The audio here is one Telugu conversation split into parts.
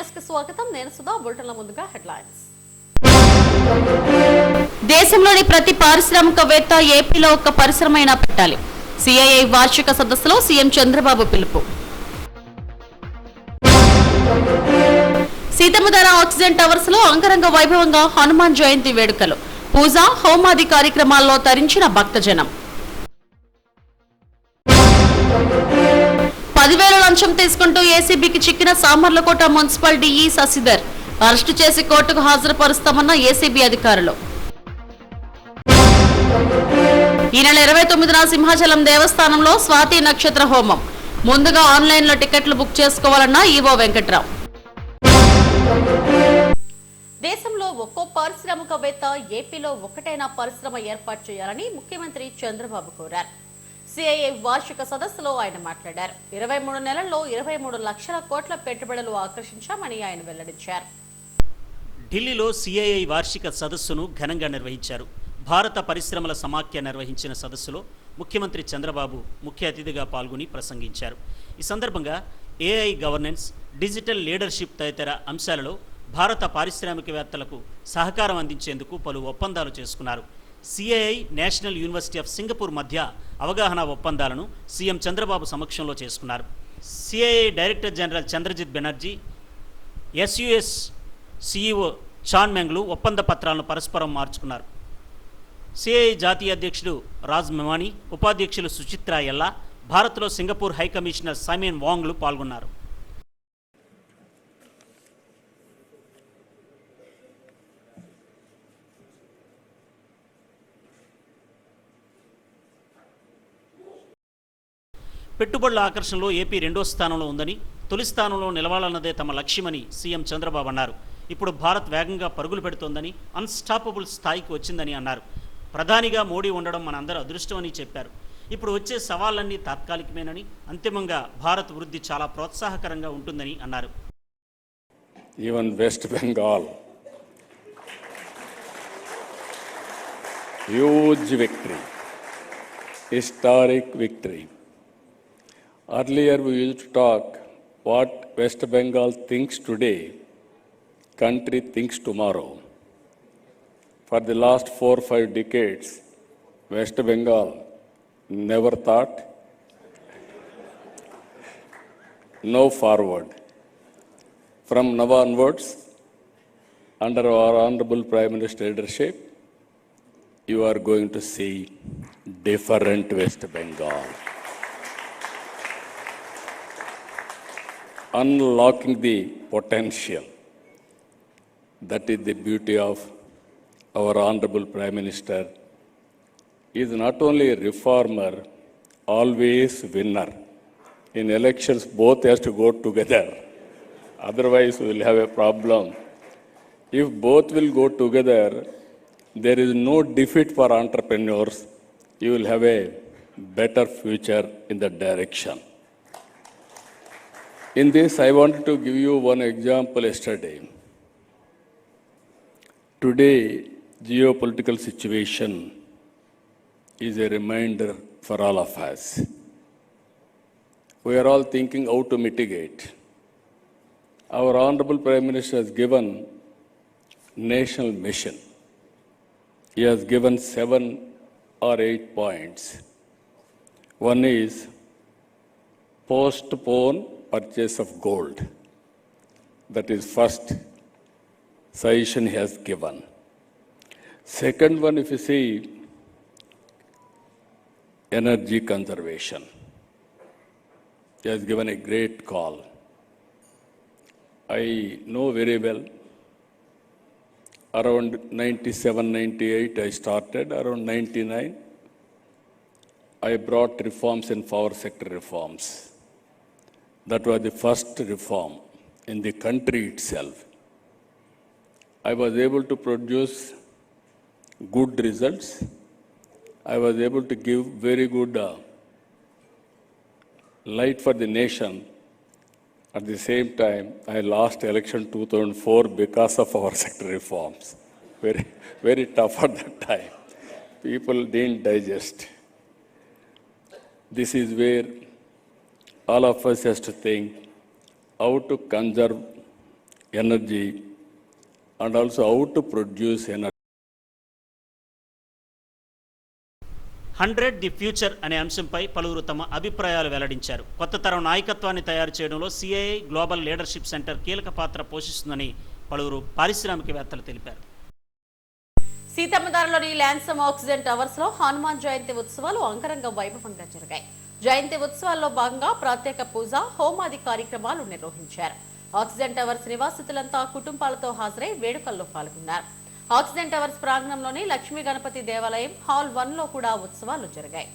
న్యూస్ కి స్వాగతం. నేను సుధా. బులెటిన్ల ముందుగా హెడ్లైన్స్. దేశంలోని ప్రతి పారిశ్రామికవేత్త ఏపీలో ఒక పరిశ్రమైనా పెట్టాలి. సిఐఐ వార్షిక సదస్సులో సీఎం చంద్రబాబు పిలుపు. సీతమ్మధార ఆక్సిజన్ టవర్స్ లో అంగరంగ వైభవంగా హనుమాన్ జయంతి వేడుకలు. పూజ హోమాది కార్యక్రమాల్లో తరించిన భక్తజనం. 10,000 లంచం తీసుకుంటూ ఏసీబీకి చిక్కిన Samarlakota municipal DE Sasidhar. Arrest చేసి కోర్టుకు హాజరుపరుస్తామన్న ఏసీబీ అధికారులు. ఈ నెల 29న సింహాచలం దేవస్థానంలో స్వాతి నక్షత్ర హోమం. ముందుగా ఆన్లైన్లో టికెట్లు బుక్ చేసుకోవాలన్న ఈవో వెంకట్రావు. దేశంలో ఒక్కో పారిశ్రామికవేత్త ఏపీలో ఒకటైనా పరిశ్రమ ఏర్పాటు చేయాలని ముఖ్యమంత్రి చంద్రబాబు కోరారు. సిఐఐ వార్షిక సదస్సులో ఆయన మాట్లాడారు. 23 నెలల్లో 23 లక్షల కోట్ల పెట్టుబడులు ఆకర్షించామని ఆయన వెల్లడించారు. ఢిల్లీలో సిఐఐ వార్షిక సదస్సును ఘనంగా నిర్వహించారు. భారత పరిశ్రమల సమాఖ్య నిర్వహించిన సదస్సులో ముఖ్యమంత్రి చంద్రబాబు ముఖ్య అతిథిగా పాల్గొని ప్రసంగించారు. ఈ సందర్భంగా ఏఐ గవర్నెన్స్, డిజిటల్ లీడర్షిప్ తదితర అంశాలలో భారత పారిశ్రామికవేత్తలకు సహకారం అందించేందుకు పలు ఒప్పందాలు చేసుకున్నారు. CII, national university of Singapore మధ్య అవగాహన ఒప్పందాలను సీఎం చంద్రబాబు సమక్షంలో చేసుకున్నారు. CII director general Chandrajit Banerjee, ఎస్యుఎస్ సిఇఓ చాన్ మెంగ్లు ఒప్పంద పత్రాలను పరస్పరం మార్చుకున్నారు. సిఐఐ జాతీయ అధ్యక్షుడు రాజ్ మెవానీ, ఉపాధ్యక్షులు సుచిత్రా ఎల్లా, భారత్లో సింగపూర్ హై కమిషనర్ సైమెన్ వాంగ్లు పాల్గొన్నారు. పెట్టుబడుల ఆకర్షణలో ఏపీ 2వ స్థానంలో ఉందని, తొలి స్థానంలో నిలవాలన్నదే తమ లక్ష్యమని సీఎం చంద్రబాబు అన్నారు. ఇప్పుడు భారత్ వేగంగా పరుగులు పెడుతోందని, అన్స్టాపబుల్ స్థాయికి వచ్చిందని అన్నారు. ప్రధానిగా మోడీ ఉండడం మనందరూ అదృష్టమని చెప్పారు. ఇప్పుడు వచ్చే సవాళ్లన్నీ తాత్కాలికమేనని, అంతిమంగా భారత్ వృద్ధి చాలా ప్రోత్సాహకరంగా ఉంటుందని అన్నారు. Even west Bengal huge victory, historic victory. Earlier we used to talk what West Bengal thinks today, country thinks tomorrow. For the last 4-5 decades, West Bengal never thought, no forward. From now onwards, under our Honorable Prime Minister leadership, you are going to see different West Bengal. Unlocking the potential. That is the beauty of our Honorable Prime Minister. He is not only a reformer, always winner. In elections, both has to go together. Otherwise, we will have a problem. If both will go together, there is no defeat for entrepreneurs. You will have a better future in that direction. In this, I wanted to give you one example yesterday. Today, geopolitical situation is a reminder for all of us. We are all thinking how to mitigate. Our Honorable Prime Minister has given national mission. He has given 7 or 8 points. One is postpone purchase of gold. That is first suggestion he has given. Second one, if you see, energy conservation. He has given a great call. I know very well, around 97, 98 I started, around 99 I brought reforms in power sector reforms. That was the first reform in the country itself. I was able to produce good results. I was able to give very good light for the nation. At the same time, I lost election 2004 because of our sector reforms. Very, very tough at that time. People didn't digest. This is where all of us has to think how to conserve energy, and also how to produce energy. 100 the future అనే అంశంపై పలువురు తమ అభిప్రాయాలు వెల్లడించారు. కొత్త తరం నాయకత్వాన్ని తయారు చేయడంలో సిఐఐ గ్లోబల్ లీడర్షిప్ సెంటర్ కీలక పాత్ర పోషిస్తుందని పలువురు పారిశ్రామికవేత్తలు తెలిపారు. సీతమ్మధారలోని ల్యాన్సమ్ ఆక్సిజన్ టవర్స్ లో హనుమాన్ జయంతి ఉత్సవాలు అంగరంగ వైభవంగా జరిగాయి. జయంతి ఉత్సవాల్లో భాగంగా ప్రత్యేక పూజ, హోమాది కార్యక్రమాలు నిర్వహించారు. ఆక్సిజన్ టవర్స్ నివాసితులంతా కుటుంబాలతో హాజరై వేడుకల్లో పాల్గొన్నారు. ఆక్సిజన్ టవర్స్ ప్రాంగణంలోని లక్ష్మీ గణపతి దేవాలయం హాల్ 1 లో కూడా ఉత్సవాలు జరిగాయి.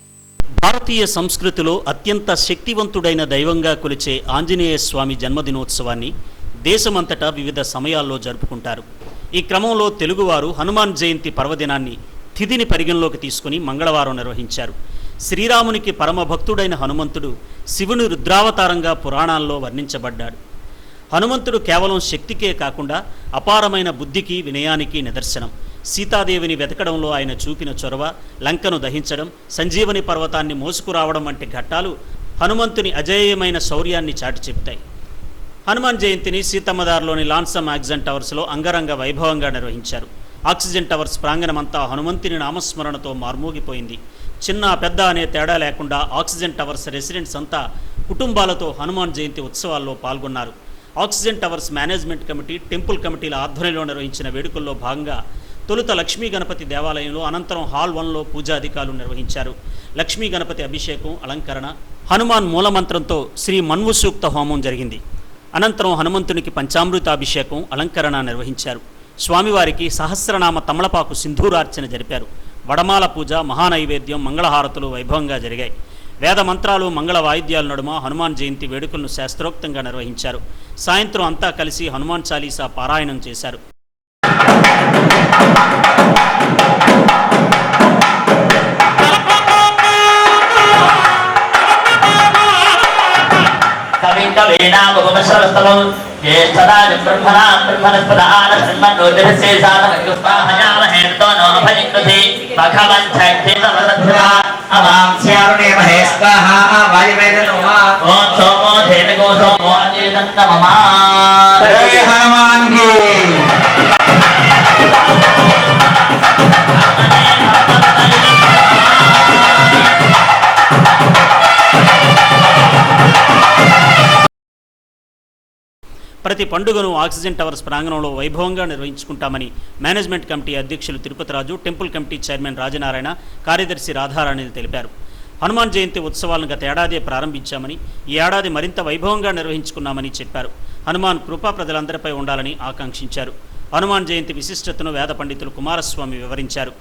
భారతీయ సంస్కృతిలో అత్యంత శక్తివంతుడైన దైవంగా కొలిచే ఆంజనేయ స్వామి జన్మదినోత్సవాన్ని దేశమంతటా వివిధ సమయాల్లో జరుపుకుంటారు. ఈ క్రమంలో తెలుగువారు హనుమాన్ జయంతి పర్వదినాన్ని తిథిని పరిగణలోకి తీసుకుని మంగళవారం నిర్వహించారు. శ్రీరామునికి పరమభక్తుడైన హనుమంతుడు శివుని రుద్రావతారంగా పురాణాల్లో వర్ణించబడ్డాడు. హనుమంతుడు కేవలం శక్తికే కాకుండా అపారమైన బుద్ధికి, వినయానికి నిదర్శనం. సీతాదేవిని వెతకడంలో ఆయన చూపిన చొరవ, లంకను దహించడం, సంజీవని పర్వతాన్ని మోసుకురావడం వంటి ఘట్టాలు హనుమంతుని అజేయమైన శౌర్యాన్ని చాటి చెప్తాయి. హనుమాన్ జయంతిని సీతమ్మధారలోని లాన్సమ్ ఆక్సిజన్ టవర్స్లో అంగరంగ వైభవంగా నిర్వహించారు. ఆక్సిజన్ టవర్స్ ప్రాంగణమంతా హనుమంతుని నామస్మరణతో మార్మోగిపోయింది. చిన్న పెద్ద అనే తేడా లేకుండా ఆక్సిజన్ టవర్స్ రెసిడెంట్స్ అంతా కుటుంబాలతో హనుమాన్ జయంతి ఉత్సవాల్లో పాల్గొన్నారు. Oxygen towers management committee, temple కమిటీల ఆధ్వర్యంలో నిర్వహించిన వేడుకల్లో భాగంగా తొలుత లక్ష్మీ గణపతి దేవాలయంలో, అనంతరం హాల్ 1లో పూజాధికారులు నిర్వహించారు. లక్ష్మీ గణపతి అభిషేకం, అలంకరణ, హనుమాన్ మూలమంత్రంతో శ్రీ మన్వుసూక్త హోమం జరిగింది. అనంతరం హనుమంతునికి పంచామృతాభిషేకం, అలంకరణ నిర్వహించారు. స్వామివారికి సహస్రనామ తమలపాకు సింధూరార్చన జరిపారు. వడమాల పూజ, మహానైవేద్యం, మంగళహారతులు వైభవంగా జరిగాయి. వేద మంత్రాలు, మంగళ వాయిద్యాల నడుమ హనుమాన్ జయంతి వేడుకలను శాస్త్రోక్తంగా నిర్వహించారు. సాయంత్రం అంతా కలిసి హనుమాన్ చాలీసా పారాయణం చేశారు. హనుమాన్ కి ప్రతి పండుగను ఆక్సిజన్ టవర్స్ ప్రాంగణంలో వైభవంగా నిర్వహించుకుంటామని మేనేజ్మెంట్ కమిటీ అధ్యక్షులు Tirupathi Raju, temple committee chairman Rajanarayana, కార్యదర్శి రాధారాణిలు తెలిపారు. హనుమాన్ జయంతి ఉత్సవాలను గత ఏడాదే ప్రారంభించామని, ఈ ఏడాది మరింత వైభవంగా నిర్వహించుకున్నామని చెప్పారు. హనుమాన్ కృపా ప్రజలందరిపై ఉండాలని ఆకాంక్షించారు. హనుమాన్ జయంతి విశిష్టతను వేద పండితులు కుమారస్వామి వివరించారు.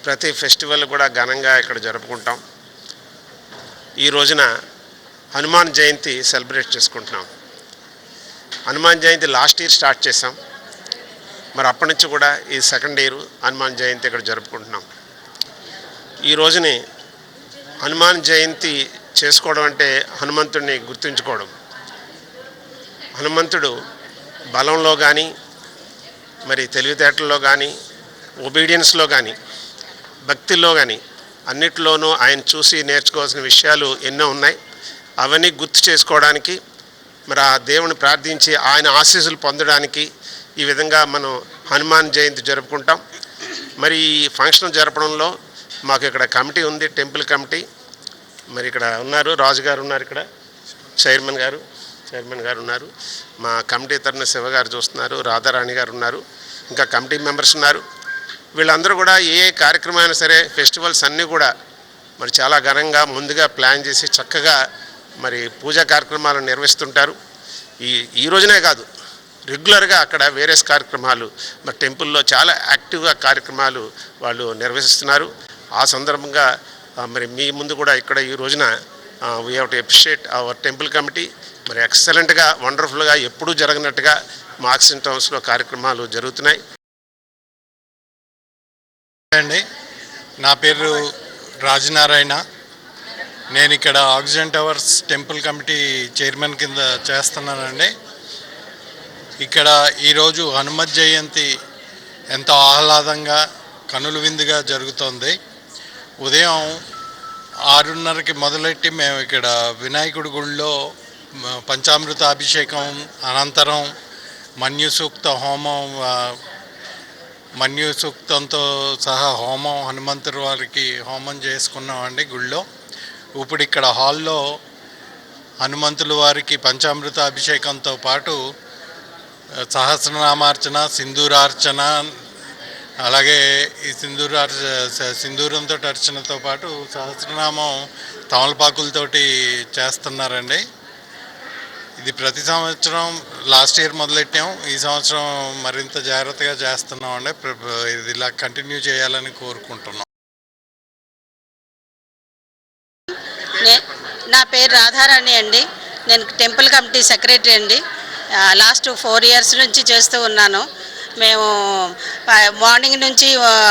ప్రతి ఫెస్టివల్ కూడా ఘనంగా ఇక్కడ జరుపుకుంటాం. ఈ రోజున హనుమాన్ జయంతి సెలబ్రేట్ చేసుకుంటున్నాం. Hanuman Jayanti last year start చేసాం. మరి అప్పటి నుంచి కూడా ఈ సెకండ్ ఇయర్ హనుమాన్ జయంతి ఇక్కడ జరుపుకుంటున్నాం. ఈ రోజుని హనుమాన్ జయంతి చేసుకోవడం అంటే హనుమంతుడిని గుర్తుంచుకోవడం. హనుమంతుడు బలంలో కానీ, మరి తెలివితేటల్లో కానీ, ఒబీడియన్స్లో కానీ, భక్తిలో కానీ అన్నిటిలోనూ ఆయన చూసి నేర్చుకోవాల్సిన విషయాలు ఎన్నో ఉన్నాయి. అవన్నీ గుర్తు చేసుకోవడానికి, మరి ఆ దేవుని ప్రార్థించి ఆయన ఆశీస్సులు పొందడానికి ఈ విధంగా మనం హనుమాన్ జయంతి జరుపుకుంటాం. మరి ఈ ఫంక్షన్ జరపడంలో మాకు ఇక్కడ కమిటీ ఉంది, టెంపుల్ కమిటీ. మరి ఇక్కడ ఉన్నారు, రాజు గారు ఉన్నారు, ఇక్కడ చైర్మన్ గారు ఉన్నారు, మా కమిటీ తరఫున శివ గారు చూస్తున్నారు, రాధారాణి గారు ఉన్నారు, ఇంకా కమిటీ మెంబర్స్ ఉన్నారు. వీళ్ళందరూ కూడా ఏ కార్యక్రమం అయినా సరే, ఫెస్టివల్స్ అన్నీ కూడా మరి చాలా ఘనంగా ముందుగా ప్లాన్ చేసి చక్కగా మరి పూజా కార్యక్రమాలు నిర్వహిస్తుంటారు. ఈ రోజునే కాదు, రెగ్యులర్గా అక్కడ వేరియస్ కార్యక్రమాలు మరి టెంపుల్లో చాలా యాక్టివ్గా కార్యక్రమాలు వాళ్ళు నిర్వహిస్తున్నారు. ఆ సందర్భంగా మరి మీ ముందు కూడా ఇక్కడ ఈ రోజున we have to appreciate hour temple committee. మరి ఎక్సలెంట్గా, వండర్ఫుల్గా ఎప్పుడూ జరగనట్టుగా మా ఆక్సిజన్ టవర్స్లో కార్యక్రమాలు జరుగుతున్నాయి. అండి, నా పేరు రాజనారాయణ. నేను ఇక్కడ oxygen towers temple committee chairman కింద చేస్తున్నానండి. ఇక్కడ ఈరోజు హనుమత్ జయంతి ఎంతో ఆహ్లాదంగా, కనుల విందుగా జరుగుతోంది. ఉదయం 6:30కి మొదలెట్టి మేము ఇక్కడ వినాయకుడి గుడిలో పంచామృతాభిషేకం అనంతరం మన్యుసూక్త హోమం, మన్యుసూక్తంతో సహా హోమం హనుమంతుడి వారికి హోమం చేసుకున్నామండి గుళ్ళో. ఇప్పుడు ఇక్కడ హాల్లో హనుమంతుల వారికి పంచామృత అభిషేకంతో పాటు సహస్రనామార్చన, సింధూరార్చన, అలాగే ఈ సింధూరంతో అర్చనతో పాటు సహస్రనామం తమలపాకులతోటి చేస్తున్నారండి. ఇది ప్రతి సంవత్సరం లాస్ట్ ఇయర్ మొదలెట్టాం, ఈ సంవత్సరం మరింత జాగ్రత్తగా చేస్తున్నామండి. ఇది ఇలా కంటిన్యూ చేయాలని కోరుకుంటున్నాం. నా పేరు రాధారాణి అండి. నేను టెంపుల్ కమిటీ సెక్రటరీ అండి. లాస్ట్ 4 ఇయర్స్ నుంచి చేస్తూ ఉన్నాను. మేము మార్నింగ్ నుంచి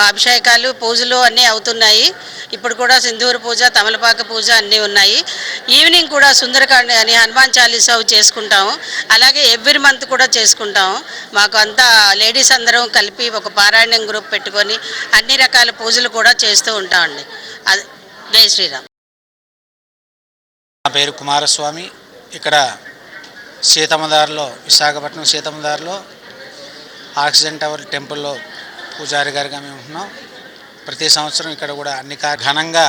అభిషేకాలు, పూజలు అన్నీ అవుతున్నాయి. ఇప్పుడు కూడా సింధూర పూజ, తమలపాక పూజ అన్నీ ఉన్నాయి. ఈవినింగ్ కూడా సుందరకాండ అని హనుమాన్ చాలీసా చేసుకుంటాము. అలాగే ఎవ్రీ మంత్ కూడా చేసుకుంటాము. మాకు అంతా లేడీస్ అందరం కలిపి ఒక పారాయణం గ్రూప్ పెట్టుకొని అన్ని రకాల పూజలు కూడా చేస్తూ ఉంటామండి. అది జై శ్రీరామ్. నా పేరు కుమారస్వామి. ఇక్కడ సీతమ్మదారిలో, విశాఖపట్నం సీతమ్మదారిలో ఆక్సిజన్ టవర్ టెంపుల్లో పూజారి గారిగా మేము ఉంటున్నాం. ప్రతి సంవత్సరం ఇక్కడ కూడా అన్ని ఘనంగా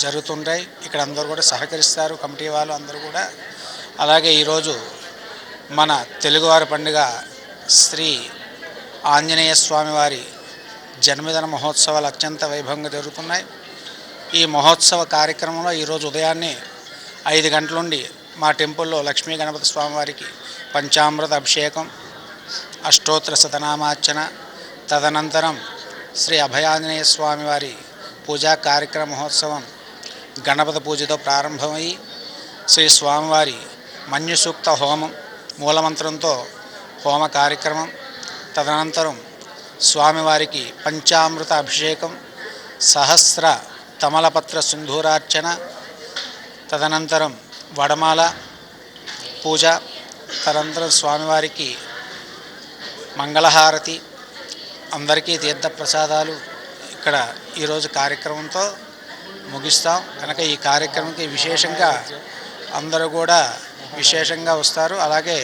జరుగుతుంటాయి. ఇక్కడ అందరూ కూడా సహకరిస్తారు, కమిటీ వాళ్ళు అందరూ కూడా. అలాగే ఈరోజు మన తెలుగువారి పండుగ శ్రీ ఆంజనేయ స్వామి వారి జన్మదిన మహోత్సవాలు అత్యంత వైభవంగా జరుగుతున్నాయి. ఈ మహోత్సవ కార్యక్రమంలో ఈరోజు ఉదయాన్నే 5 గంటల నుండి మా టెంపుల్లో లక్ష్మీ గణపతి స్వామివారికి పంచామృత అభిషేకం, అష్టోత్తర శతనామార్చన, తదనంతరం శ్రీ అభయాంజనేయ స్వామివారి పూజా కార్యక్రమ మహోత్సవం గణపతి పూజతో ప్రారంభమయ్యి శ్రీ స్వామివారి మన్యుసూక్త హోమం మూలమంత్రంతో హోమ కార్యక్రమం, తదనంతరం స్వామివారికి పంచామృత అభిషేకం, సహస్ర తమలపత్ర సింధూరార్చన, తదనంతరం వడమాల పూజ, తదనంతరం స్వామివారికి మంగళహారతి, అందరికీ తీర్థప్రసాదాలు ఇక్కడ ఈరోజు కార్యక్రమంతో ముగిస్తాం. కనుక ఈ కార్యక్రమంకి విశేషంగా అందరూ కూడా విశేషంగా వస్తారు. అలాగే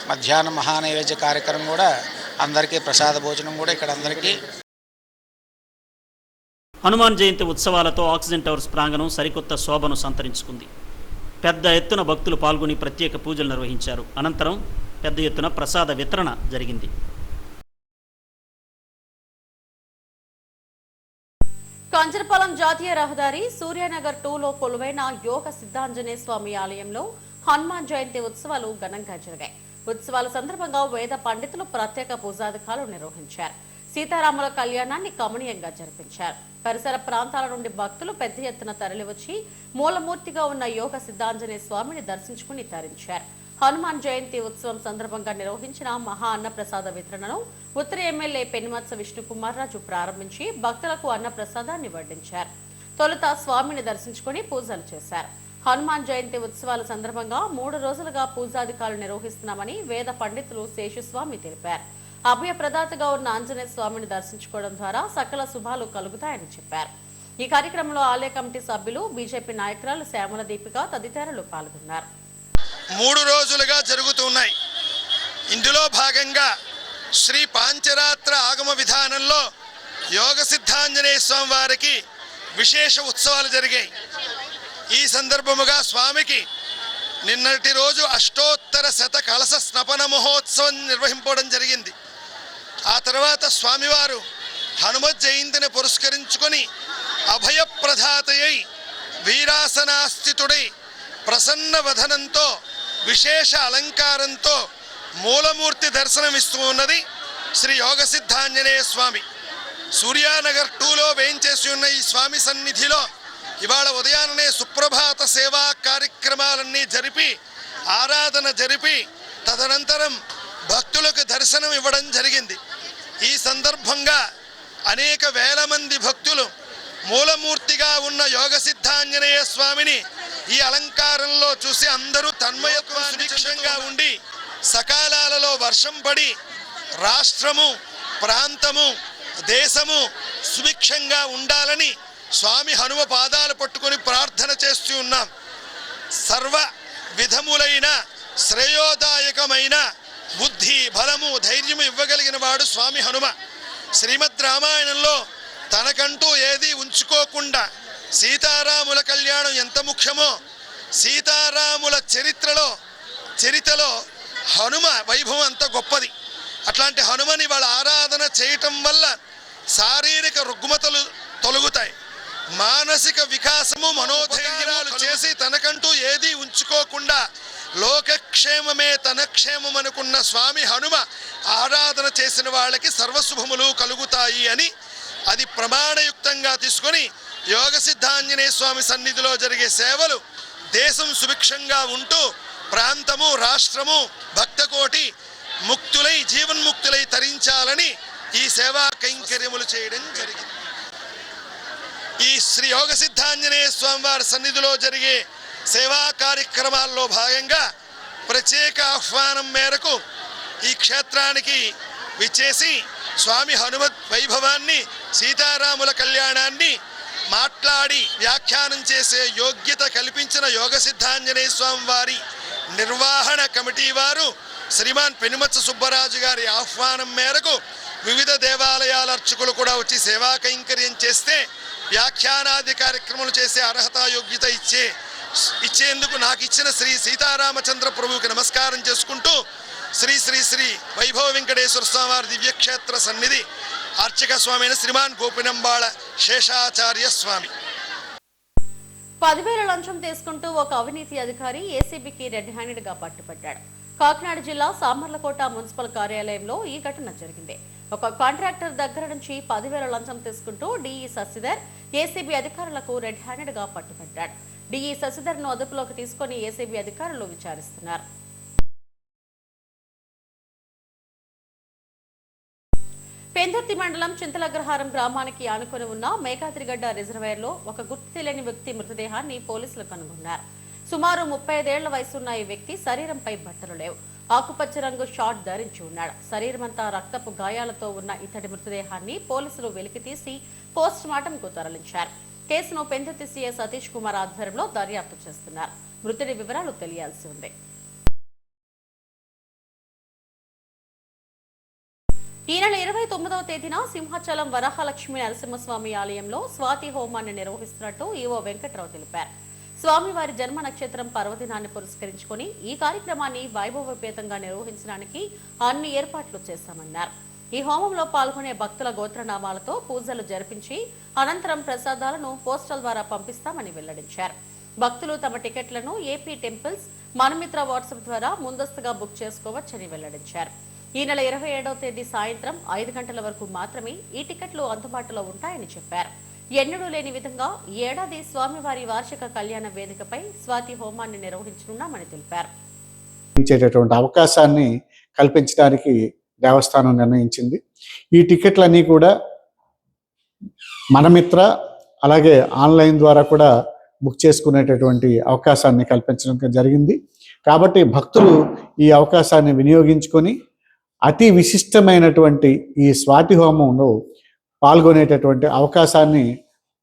మధ్యాహ్నం మహానైవేద్య కార్యక్రమం కూడా అందరికీ ప్రసాద భోజనం కూడా ఇక్కడ అందరికీ. హనుమాన్ జయంతి ఉత్సవాలతో ఆక్సిజన్ టవర్స్ ప్రాంగణం సరికొత్త శోభను సంతరించుకుంది. పెద్ద ఎత్తున భక్తులు పాల్గొని ప్రత్యేక పూజలు నిర్వహించారు. అనంతరం పెద్ద ఎత్తున ప్రసాద వితరణ జరిగింది. కంచరపాలెం జాతీయ రహదారి సూర్యానగర్ 2లో కొలువైన యోగ సిద్ధాంజనేయ స్వామి ఆలయంలో హనుమాన్ జయంతి ఉత్సవాలు ఘనంగా జరిగాయి. ఉత్సవాల సందర్భంగా వేద పండితులు ప్రత్యేక పూజాధికారులు నిర్వహించారు. సీతారాముల కళ్యాణాన్ని కమనీయంగా జరిపించారు. పరిసర ప్రాంతాల నుండి భక్తులు పెద్ద ఎత్తున తరలివచ్చి మూలమూర్తిగా ఉన్న యోగ సిద్ధాంజనేయ స్వామిని దర్శించుకుని తరించారు. హనుమాన్ జయంతి ఉత్సవం సందర్భంగా నిర్వహించిన మహా అన్నప్రసాద వితరణను ఉత్తర ఎమ్మెల్యే పెనుమత్స విష్ణుకుమార్ రాజు ప్రారంభించి భక్తులకు అన్నప్రసాదాన్ని వడ్డించారు. తొలుత స్వామిని దర్శించుకుని పూజలు చేశారు. హనుమాన్ జయంతి ఉత్సవాల సందర్భంగా 3 రోజులుగా పూజాధికారులు నిర్వహిస్తున్నామని వేద పండితులు శేషుస్వామి తెలిపారు. అభయ ప్రదాతగా ఉన్న ఆంజనేయ స్వామిని దర్శించుకోవడం ద్వారా సకల శుభాలు కలుగుతాయని చెప్పారు. ఈ కార్యక్రమంలో ఆలయ కమిటీ సభ్యులు, బీజేపీ నాయకురాలు శ్యామల దీపిక తదితరులు పాల్గొన్నారు. 3 రోజులుగా జరుగుతున్నాయి. ఇందులో భాగంగా శ్రీ పాంచరాత్ర ఆగమ విధానంలో యోగ సిద్ధాంజనేయ స్వామి వారికి విశేష ఉత్సవాలు జరిగాయి. ఈ సందర్భముగా స్వామికి నిన్నటి రోజు అష్టోత్తర శత కలశ స్నపన మహోత్సవం నిర్వహింపడం జరిగింది. ఆ తర్వాత స్వామివారు హనుమత్ జయంతిని పురస్కరించుకొని అభయప్రదాతయై వీరాసనాస్థితుడై ప్రసన్న వదనంతో విశేష అలంకారంతో మూలమూర్తి దర్శనమిస్తూ ఉన్నది శ్రీ యోగ సిద్ధాంజనేయ స్వామి. సూర్యానగర్ 2లో వేయించేసి ఉన్న ఈ స్వామి సన్నిధిలో ఇవాళ ఉదయాన్నే సుప్రభాత సేవా కార్యక్రమాలన్నీ జరిపి ఆరాధన జరిపి తదనంతరం భక్తులకు దర్శనం ఇవ్వడం జరిగింది. ఈ సందర్భంగా అనేక వేల మంది భక్తులు మూలమూర్తిగా ఉన్న యోగ సిద్ధాంజనేయ స్వామిని ఈ అలంకారంలో చూసి అందరూ తన్మయత్వాన్నిక్షంగా ఉండి సకాలాలలో వర్షం పడి రాష్ట్రము, ప్రాంతము, దేశము సుభిక్షంగా ఉండాలని స్వామి హనుమ పాదాలు పట్టుకొని ప్రార్థన చేస్తూ ఉన్నాం. సర్వ విధములైన శ్రేయోదాయకమైన బుద్ధి, బలము, ధైర్యము ఇవ్వగలిగిన వాడు స్వామి హనుమ. శ్రీమద్ రామాయణంలో తనకంటూ ఏది ఉంచుకోకుండా సీతారాముల కళ్యాణం ఎంత ముఖ్యమో సీతారాముల చరిత్రలో హనుమ వైభవం అంత గొప్పది. అట్లాంటి హనుమని వాళ్ళ ఆరాధన చేయటం వల్ల శారీరక రుగ్మతలు తొలగుతాయి, మానసిక వికాసము, మనోధైర్యాలు చేసి తనకంటూ ఏది ఉంచుకోకుండా లోకక్షేమమే తన క్షేమం అనుకున్న స్వామి హనుమ ఆరాధన చేసిన వాళ్ళకి సర్వశుభములు కలుగుతాయి అని అది ప్రమాణయుక్తంగా తీసుకొని యోగ సిద్ధాంజనేయ స్వామి సన్నిధిలో జరిగే సేవలు దేశం సుభిక్షంగా ఉంటూ ప్రాంతము, రాష్ట్రము, భక్తకోటి ముక్తులై జీవన్ముక్తులై తరించాలని ఈ సేవా కైంకర్యములు చేయడం జరిగింది. ఈ శ్రీ యోగ సిద్ధాంజనేయ స్వామి వారి సన్నిధిలో జరిగే సేవా కార్యక్రమాల్లో భాగంగా ప్రత్యేక ఆహ్వానం మేరకు ఈ క్షేత్రానికి విచ్చేసి స్వామి హనుమత్ వైభవాన్ని, సీతారాముల కళ్యాణాన్ని మాట్లాడి వ్యాఖ్యానం చేసే యోగ్యత కల్పించిన యోగ సిద్ధాంజనేయ స్వామి వారి నిర్వహణ కమిటీ వారు శ్రీమాన్ పెనుమత్స సుబ్బరాజు గారి ఆహ్వానం మేరకు వివిధ దేవాలయాల అర్చకులు కూడా వచ్చి సేవా కైంకర్యం చేస్తే వ్యాఖ్యానాది కార్యక్రమాలు చేసే అర్హత యోగ్యత ఇచ్చేందుకు నాకు ఇచ్చిన శ్రీ సీతారామచంద్ర ప్రభువుకి నమస్కారం చేసుకుంటూ శ్రీ శ్రీ శ్రీ వైభవ వెంకటేశ్వర స్వామి వారి దివ్యక్షేత్ర సన్నిధి అర్చక స్వామి అయిన శ్రీమాన్ గోపినంబాళ శేషాచార్య స్వామి. 10,000 లంచం తీసుకుంటూ ఒక అవినీతి అధికారి ఏసీబీకి రెడ్ హ్యాండెడ్ గా పట్టుబడ్డాడు. కాకినాడ జిల్లా సామర్లకోట మున్సిపల్ కార్యాలయంలో ఈ ఘటన జరిగింది. ఒక కాంట్రాక్టర్ దగ్గర నుంచి 10,000 లంచం తీసుకుంటూ డిఈ శశిధర్ ఏసీబీ అధికారులకు రెడ్ హ్యాండెడ్ గా పట్టుబడ్డాడు. డిఈ శశిధర్ ను అదుపులోకి తీసుకుని ఏసీబీ అధికారులు విచారిస్తున్నారు. పెందుర్తి మండలం చింతలగ్రహారం గ్రామానికి ఆనుకొని ఉన్న మేఘాద్రిగడ్డ రిజర్వాయర్లో ఒక గుర్తు తెలియని వ్యక్తి మృతదేహాన్ని పోలీసులు కనుగొన్నారు. సుమారు 35 ఏళ్ల వయసున్న ఈ వ్యక్తి శరీరంపై బట్టలు లేవు, ఆకుపచ్చ రంగు షార్ట్ ధరించి ఉన్నాడు. శరీరమంతా రక్తపు గాయాలతో ఉన్న ఇతడి మృతదేహాన్ని పోలీసులు వెలికితీసి పోస్ట్ మార్టంకు తరలించారు. కేసును పెందుర్తి సీఐ సతీష్ కుమార్ ఆధ్వర్యంలో దర్యాప్తు చేస్తున్నారు. మృతుడి వివరాలు తెలియాల్సి ఉంది. ఈ నెల 29వ తేదీన సింహాచలం వరాహలక్ష్మి నరసింహస్వామి ఆలయంలో స్వాతి హోమాన్ని నిర్వహిస్తున్నట్టు ఈవో వెంకట్రావు తెలిపారు. స్వామివారి జన్మ నక్షత్రం పర్వదినాన్ని పురస్కరించుకుని ఈ కార్యక్రమాన్ని వైభవోపేతంగా నిర్వహించడానికి అన్ని ఏర్పాట్లు చేశామన్నారు. ఈ హోమంలో పాల్గొనే భక్తుల గోత్రనామాలతో పూజలు జరిపించి అనంతరం ప్రసాదాలను పోస్టల్ ద్వారా పంపిస్తామని వెల్లడించారు. భక్తులు తమ టికెట్లను ఏపీ టెంపుల్స్ మనమిత్ర వాట్సాప్ ద్వారా ముందస్తుగా బుక్ చేసుకోవచ్చని వెల్లడించారు. ఈ నెల 27వ తేదీ సాయంత్రం 5 గంటల వరకు మాత్రమే ఈ టికెట్లు అందుబాటులో ఉంటాయని చెప్పారు. ఎన్నడూ లేని విధంగా ఈ ఏడాది స్వామివారి వార్షిక కళ్యాణ వేదికపై స్వాతి హోమాన్ని నిర్వహించనున్నామని తెలిపారు. అవకాశాన్ని కల్పించడానికి దేవస్థానం నిర్ణయించింది. ఈ టికెట్లన్నీ కూడా మనమిత్ర అలాగే ఆన్లైన్ ద్వారా కూడా బుక్ చేసుకునేటటువంటి అవకాశాన్ని కల్పించడం జరిగింది. కాబట్టి భక్తులు ఈ అవకాశాన్ని వినియోగించుకొని అతి విశిష్టమైనటువంటి ఈ స్వాతి హోమంలో పాల్గొనేటటువంటి అవకాశాన్ని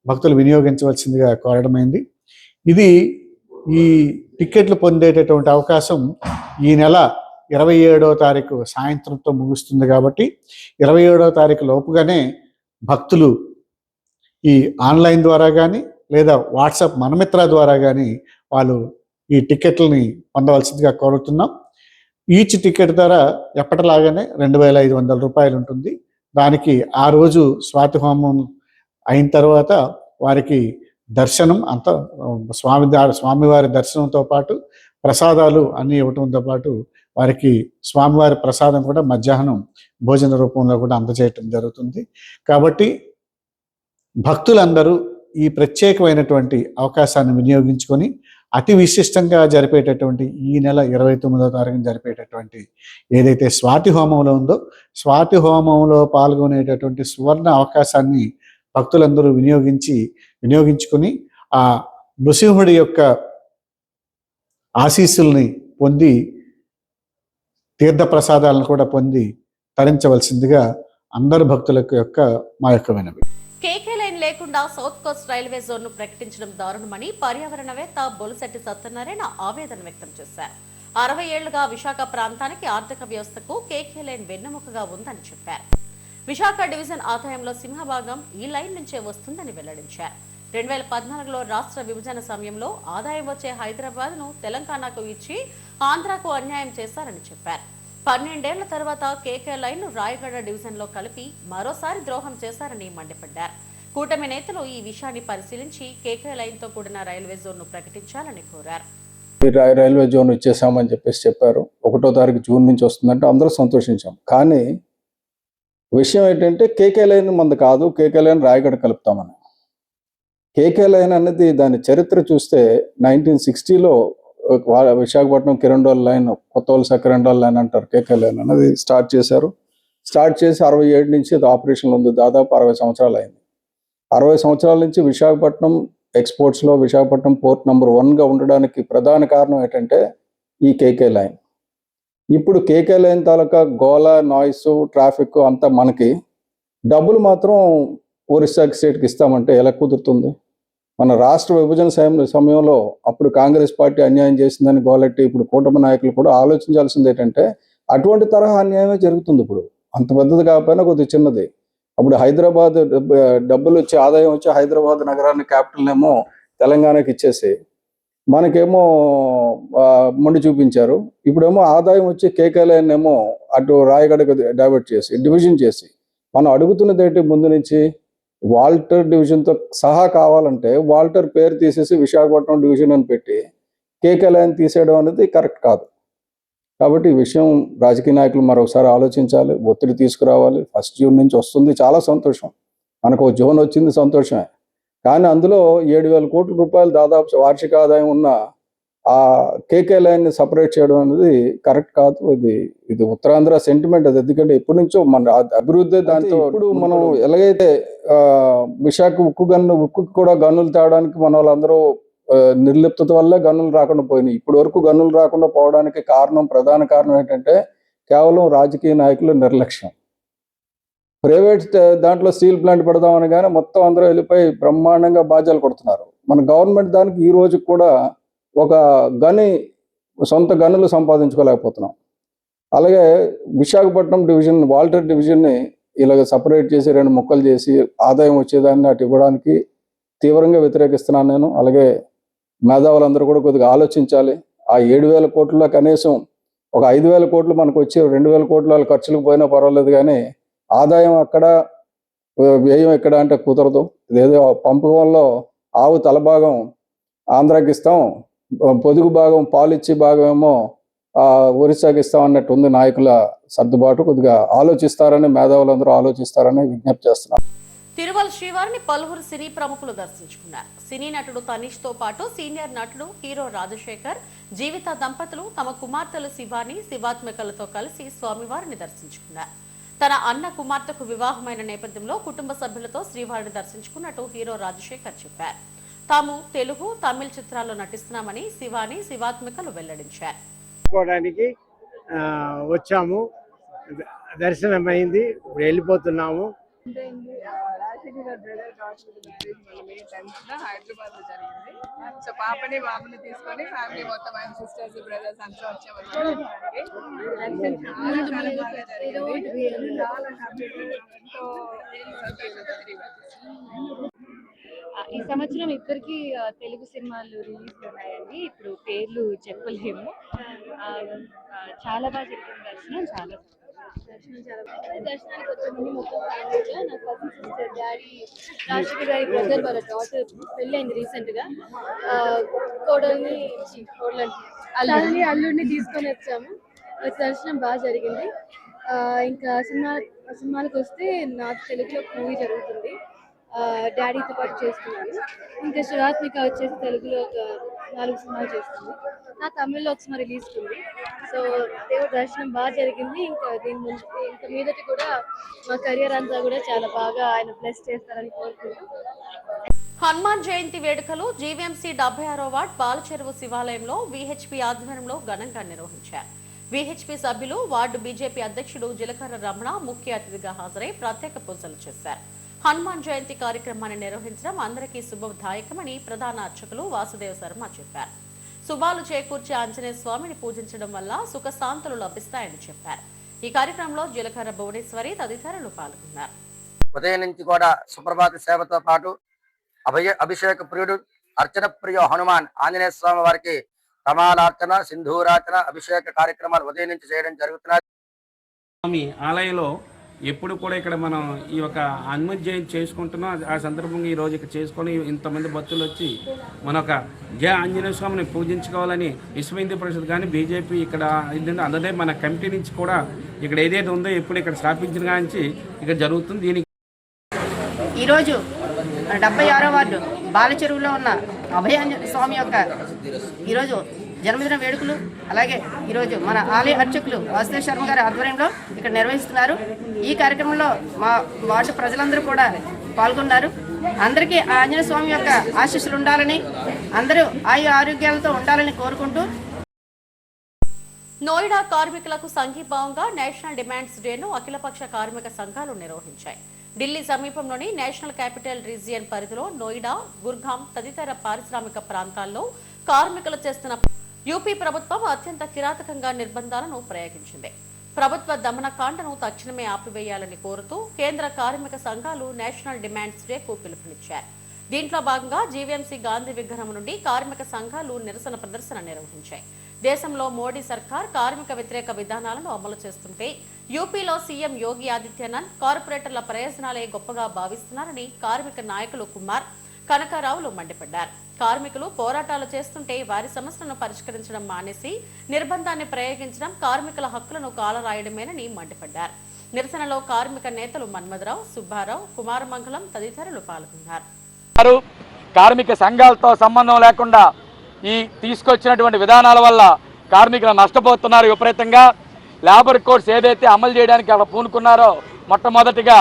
భక్తులు వినియోగించవలసిందిగా కోరడమైంది. ఇది ఈ టికెట్లు పొందేటటువంటి అవకాశం ఈ నెల 27వ తారీఖు సాయంత్రంతో ముగుస్తుంది. కాబట్టి 27వ తారీఖు లోపుగానే భక్తులు ఈ ఆన్లైన్ ద్వారా కానీ లేదా వాట్సాప్ మనమిత్ర ద్వారా కానీ వాళ్ళు ఈ టికెట్లని పొందవలసిందిగా కోరుతున్నాం. ఈచ్ టికెట్ ధర ఎప్పటిలాగానే 2,500 రూపాయలు ఉంటుంది. దానికి ఆ రోజు స్వాతి హోమం అయిన తర్వాత వారికి దర్శనం అంతా స్వామివారి దర్శనంతో పాటు ప్రసాదాలు అన్నీ ఇవ్వటంతో పాటు వారికి స్వామివారి ప్రసాదం కూడా మధ్యాహ్నం భోజన రూపంలో కూడా అందజేయటం జరుగుతుంది. కాబట్టి భక్తులందరూ ఈ ప్రత్యేకమైనటువంటి అవకాశాన్ని వినియోగించుకొని అతి విశిష్టంగా జరిపేటటువంటి ఈ నెల 29వ తారీఖున జరిపేటటువంటి ఏదైతే స్వాతి హోమంలో ఉందో స్వాతి హోమంలో పాల్గొనేటటువంటి సువర్ణ అవకాశాన్ని భక్తులందరూ వినియోగించుకొని ఆ నృసింహుడి యొక్క ఆశీస్సుల్ని పొంది తీర్థ ప్రసాదాలను కూడా పొంది తరించవలసిందిగా అందరు భక్తులకు మా యొక్క వినవి. కేకే లైన్ లేకుండా సౌత్ కోస్ట్ రైల్వే జోన్ ను ప్రకటించడం దారుణమని పర్యావరణవేత్త బొలిశెట్టి సత్యనారాయణ ఆవేదన వ్యక్తం చేశారు. 60 ఏళ్లుగా విశాఖ ప్రాంతానికి ఆర్థిక వ్యవస్థకు కేకే లైన్ వెన్నెముకగా ఉందని చెప్పారు. విశాఖ డివిజన్ ఆదాయంలో సింహభాగం ఈ లైన్ నుంచే వస్తుందని వెల్లడించారు. 2014లో రాష్ట్ర విభజన సమయంలో ఆదాయం వచ్చే హైదరాబాద్ ను తెలంగాణకు ఇచ్చి ఆంధ్రాకు అన్యాయం చేశారని చెప్పారు. 12 ఏళ్ల తర్వాత కేకే లైన్ ను రాయగడ డివిజన్ లో కలిపి మరోసారి ద్రోహం చేశారని మండిపడ్డారు. కూటమి నేతలు ఈ విషయాన్ని పరిశీలించి కేకే లైన్ తో కూడిన రైల్వే జోన్ ను ప్రకటించాలని కోరారు. రైల్వే జోన్ ఇచ్చేసామని చెప్పారు. 1వ తారీఖు జూన్ నుంచి వస్తుందంటే అందరూ సంతోషించాం. కానీ విషయం ఏంటంటే కేకే లైన్ మంది కాదు, కేకే లైన్ రాయగడ కలుపుతామని. కేకే లైన్ అనేది దాని చరిత్ర చూస్తే 1960లో విశాఖపట్నం కిరండోల్ లైన్, కొత్త వలస కిరండోల్ లైన్ అంటారు. కేకే లైన్ అనేది స్టార్ట్ చేశారు. స్టార్ట్ చేసి 67 నుంచి అది ఆపరేషన్లో ఉంది. దాదాపు 60 సంవత్సరాలు అయింది. 60 సంవత్సరాల నుంచి విశాఖపట్నం ఎక్స్పోర్ట్స్లో విశాఖపట్నం పోర్ట్ నెంబర్ 1గా ఉండడానికి ప్రధాన కారణం ఏంటంటే ఈ కేకే లైన్. ఇప్పుడు కేకే లైన్ తాలూకా గోల, నాయిస్, ట్రాఫిక్ అంతా మనకి, డబ్బులు మాత్రం ఒరిస్సా స్టేట్కి ఇస్తామంటే ఎలా కుదురుతుంది? మన రాష్ట్ర విభజన సమయంలో అప్పుడు కాంగ్రెస్ పార్టీ అన్యాయం చేసిందని గోలెట్టి ఇప్పుడు కూటమి నాయకులు కూడా ఆలోచించాల్సింది ఏంటంటే అటువంటి తరహా అన్యాయమే జరుగుతుంది. ఇప్పుడు అంత పెద్దది కాకపోయినా కొద్దిగా చిన్నది. అప్పుడు హైదరాబాద్ డబ్బులు వచ్చి ఆదాయం వచ్చి హైదరాబాద్ నగరాన్ని క్యాపిటల్ ఏమో తెలంగాణకి ఇచ్చేసి మనకేమో మొండి చూపించారు. ఇప్పుడేమో ఆదాయం వచ్చి కేకే లైన్ ఏమో అటు రాయగడకు డైవర్ట్ చేసి డివిజన్ చేసి మనం అడుగుతున్నది ఏంటి? ముందు నుంచి వాల్టర్ డివిజన్తో సహా కావాలంటే వాల్టర్ పేరు తీసేసి విశాఖపట్నం డివిజన్ అని పెట్టి కేకే లైన్ తీసేయడం అనేది కరెక్ట్ కాదు. కాబట్టి ఈ విషయం రాజకీయ నాయకులు మరొకసారి ఆలోచించాలి, ఒత్తిడి తీసుకురావాలి. 1 జూన్ నుంచి వస్తుంది, చాలా సంతోషం. మనకు జోన్ వచ్చింది, సంతోషమే. కానీ అందులో 7,000 కోట్ల రూపాయలు దాదాపు వార్షిక ఆదాయం ఉన్న ఆ కేకే లైన్ని సపరేట్ చేయడం అనేది కరెక్ట్ కాదు. ఇది ఉత్తరాంధ్ర సెంటిమెంట్ అది. ఎందుకంటే ఎప్పటి నుంచో మన అభివృద్ధి దాంతో ఇప్పుడు మనం ఎలాగైతే విశాఖ ఉక్కు కూడా గన్నులు తేవడానికి మన వాళ్ళందరూ నిర్లిప్తత వల్ల గన్నులు రాకుండా పోయినాయి. ఇప్పటి వరకు గన్నులు రాకుండా పోవడానికి ప్రధాన కారణం ఏంటంటే కేవలం రాజకీయ నాయకుల నిర్లక్ష్యం. ప్రైవేట్ దాంట్లో స్టీల్ ప్లాంట్ పెడదామని కానీ మొత్తం అందరూ వెళ్ళిపోయి బ్రహ్మాండంగా బాధ్యాలు కొడుతున్నారు. మన గవర్నమెంట్ దానికి ఈ రోజు కూడా ఒక సొంత గనులు సంపాదించుకోలేకపోతున్నాం. అలాగే విశాఖపట్నం డివిజన్, వాల్టర్ డివిజన్ని ఇలాగ సపరేట్ చేసి 2 ముక్కలు చేసి ఆదాయం వచ్చేదాన్ని అటు ఇవ్వడానికి తీవ్రంగా వ్యతిరేకిస్తున్నాను నేను. అలాగే మేధావులందరూ కూడా కొద్దిగా ఆలోచించాలి. ఆ 7,000 కోట్లలో కనీసం ఒక 5,000 కోట్లు మనకు వచ్చి 2,000 కోట్ల వాళ్ళ ఖర్చులకు పోయినా పర్వాలేదు, కానీ ఆదాయం అక్కడ వ్యయం ఎక్కడ అంటే కుదరదు. ఇదేదో పంపకంలో ఆవు తలభాగం ఆంధ్రాకి ఇస్తాం, పొదుగు భాగం పాలిచ్చి భాగం ఏమో ఒరిస్సాకి ఇస్తాం అన్నట్టు ఉంది. నాయకుల సర్దుబాటు కొద్దిగా ఆలోచిస్తారని, మేధావులందరూ ఆలోచిస్తారని విజ్ఞప్తి చేస్తున్నారు. తిరుమల శ్రీవారిని పలువురు సినీ ప్రముఖులు దర్శించుకున్నారు. సినీ నటుడు తనీష్ తో పాటు సీనియర్ నటుడు హీరో రాజశేఖర్, జీవిత దంపతులు తమ కుమార్తెలు శివాని, శివాత్మికలతో కలిసి స్వామివారిని దర్శించుకున్నారు. తన అన్న కుమార్తెకు వివాహమైన నేపథ్యంలో కుటుంబ సభ్యులతో శ్రీవారిని దర్శించుకున్నట్టు హీరో రాజశేఖర్ చెప్పారు. తాము తెలుగు, తమిళ చిత్రాల్లో నటిస్తున్నామని శివాని, శివాత్మికలు వెల్లడించారు. వచ్చాము, దర్శనమైంది, వెళ్ళిపోతున్నాము. హైదరాబాద్ లో జరిగింది. సో పాపని బాబుని తీసుకొని ఫ్యామిలీ మొత్తం ఆయన సిస్టర్స్, బ్రదర్స్ అంతా వచ్చాము. ఈ సంవత్సరం ఇద్దరికి తెలుగు సినిమాలు రిలీజ్ ఉన్నాయండి. ఇప్పుడు పేర్లు చెప్పలేము. చాలా బాగా జరిగింది దర్శనం. దర్శనానికి వచ్చామండి మొత్తం ఫ్యామిలీగా. నా కజిన్ సిస్టర్, డాడీ, రాజశేఖర్ గారి బ్రదర్ వాళ్ళ డాటర్ పెళ్ళైంది రీసెంట్ గా. అల్లుడిని తీసుకొని వచ్చాము. దర్శనం బాగా జరిగింది. ఇంకా సినిమాలకు వస్తే నాకు తెలుగులో మూవీ జరుగుతుంది, డాడీతో పాటు చేస్తున్నాను. ఇంకా శివాత్మిక వచ్చేసి తెలుగులో ఒక 4 సినిమాలు చేస్తుంది. నా తమిళ్లో ఒక సినిమా రిలీజ్ ఉంది. సో దేవుడి దర్శనం బాగా జరిగింది. ఇంకా ఇంకా మీదటి కూడా మా కెరియర్ అంతా కూడా చాలా బాగా ఆయన బ్లెస్ చేస్తారని కోరుకుంటూ. హనుమాన్ జయంతి వేడుకలు జీవీఎంసీ 76వ వార్డ్ పాలచెరువు శివాలయంలో వీహెచ్పీ ఆధ్వర్యంలో ఘనంగా నిర్వహించారు. వీహెచ్పీ సభ్యులు, వార్డు బీజేపీ అధ్యక్షుడు జిలకర్ర రమణ ముఖ్య అతిథిగా హాజరై ప్రత్యేక పూజలు చేశారు. హనుమాన్ జయంతి కార్యక్రమాన్ని నిర్వహించడం అందరికీ శుభదాయకమని ప్రధాన అర్చకులు వాసుదేవ శర్మ చెప్పారు. శుభాలు చేకూర్చే ఆంజనేయ స్వామిని పూజించడం వల్ల సుఖశాంతులు లభిస్తాయని చెప్పారు. ఈ కార్యక్రమంలో జీలకర్ర భువనేశ్వరి తదితరులు పాల్గొన్నారు. ఉదయం నుంచి కూడా సుప్రభాత సేవతో పాటు అభిషేక ప్రియుడు అర్చన ప్రియ హనుమాన్ ఆంజనేయ స్వామి వారికి తమాలార్చన, సింధూరార్చన, అభిషేక కార్యక్రమాలు ఉదయం నుంచి చేయడం జరుగుతున్నాయి. స్వామి ఆలయంలో ఎప్పుడు కూడా ఇక్కడ మనం ఈ యొక్క హనుమత్ జయంతి చేసుకుంటున్నాం. ఆ సందర్భంగా ఈరోజు ఇక్కడ చేసుకొని ఇంతమంది భక్తులు వచ్చి మన ఒక జయ ఆంజనేయ స్వామిని పూజించుకోవాలని విశ్వ హిందూ పరిషత్ కానీ బీజేపీ ఇక్కడ ఏంటంటే అందరే మన కమిటీ నుంచి కూడా ఇక్కడ ఏదైతే ఉందో ఎప్పుడు ఇక్కడ స్థాపించిన కానీ ఇక్కడ జరుగుతుంది. దీనికి ఈరోజు 76వ వార్డు బాలచెరువులో ఉన్న అభయాంజనేయ స్వామి యొక్క ఈరోజు జన్మదిన వేడుకలు, అలాగే ఈరోజు మన ఆలయ అర్చకులు వాసుదేవ్ శర్మ గారి ఆధ్వర్యంలో ఇక్కడ నిర్వహిస్తున్నారు. ఈ కార్యక్రమంలో మా వార్డు ప్రజలందరూ కూడా పాల్గొన్నారు. అందరికీ ఆంజనేయ స్వామి యొక్క ఆశీస్సులు ఉండాలని, అందరూ ఆరోగ్యాలతో ఉండాలని కోరుకుంటూ నోయిడా కార్మికులకు సంఘీభావంగా నేషనల్ డిమాండ్స్ డేను అఖిలపక్ష కార్మిక సంఘాలు నిర్వహించాయి. ఢిల్లీ సమీపంలోని నేషనల్ క్యాపిటల్ రీజియన్ పరిధిలో నోయిడా, గుర్గాం తదితర పారిశ్రామిక ప్రాంతాల్లో కార్మికులు చేస్తున్న యూపీ ప్రభుత్వం అత్యంత కిరాతకంగా నిర్బంధాలను ప్రయోగించింది. ప్రభుత్వ దమనకాండను తక్షణమే ఆపివేయాలని కోరుతూ కేంద్ర కార్మిక సంఘాలు నేషనల్ డిమాండ్స్ డేకు పిలుపునిచ్చారు. దీంట్లో భాగంగా జీవీఎంసీ గాంధీ విగ్రహం నుండి కార్మిక సంఘాలు నిరసన ప్రదర్శన నిర్వహించాయి. దేశంలో మోడీ సర్కార్ కార్మిక వ్యతిరేక విధానాలను అమలు చేస్తుంటే యూపీలో సీఎం యోగి ఆదిత్యనాథ్ కార్పొరేటర్ల ప్రయోజనాలే గొప్పగా భావిస్తున్నారని కార్మిక నాయకులు కుమార్, కనకారావులు మండిపడ్డారు. కార్మికులు పోరాటాలు చేస్తుంటే వారి సమస్యలను పరిష్కరించడం మానేసి నిర్బంధాన్ని ప్రయోగించడం కార్మికుల హక్కులను కాలరాయడమేనని మండిపడ్డారు. నిరసనలో కార్మిక నేతలు మన్మథరావు, సుబ్బారావు, కుమారమంగళం తదితరులు పాల్గొన్నారు. కార్మిక సంఘాలతో సంబంధం లేకుండా ఈ తీసుకొచ్చినటువంటి విధానాల వల్ల కార్మికులు నష్టపోతున్నారు విపరీతంగా. లేబర్ కోడ్స్ ఏదైతే అమలు చేయడానికి అక్కడ పూనుకున్నారో మొట్టమొదటిగా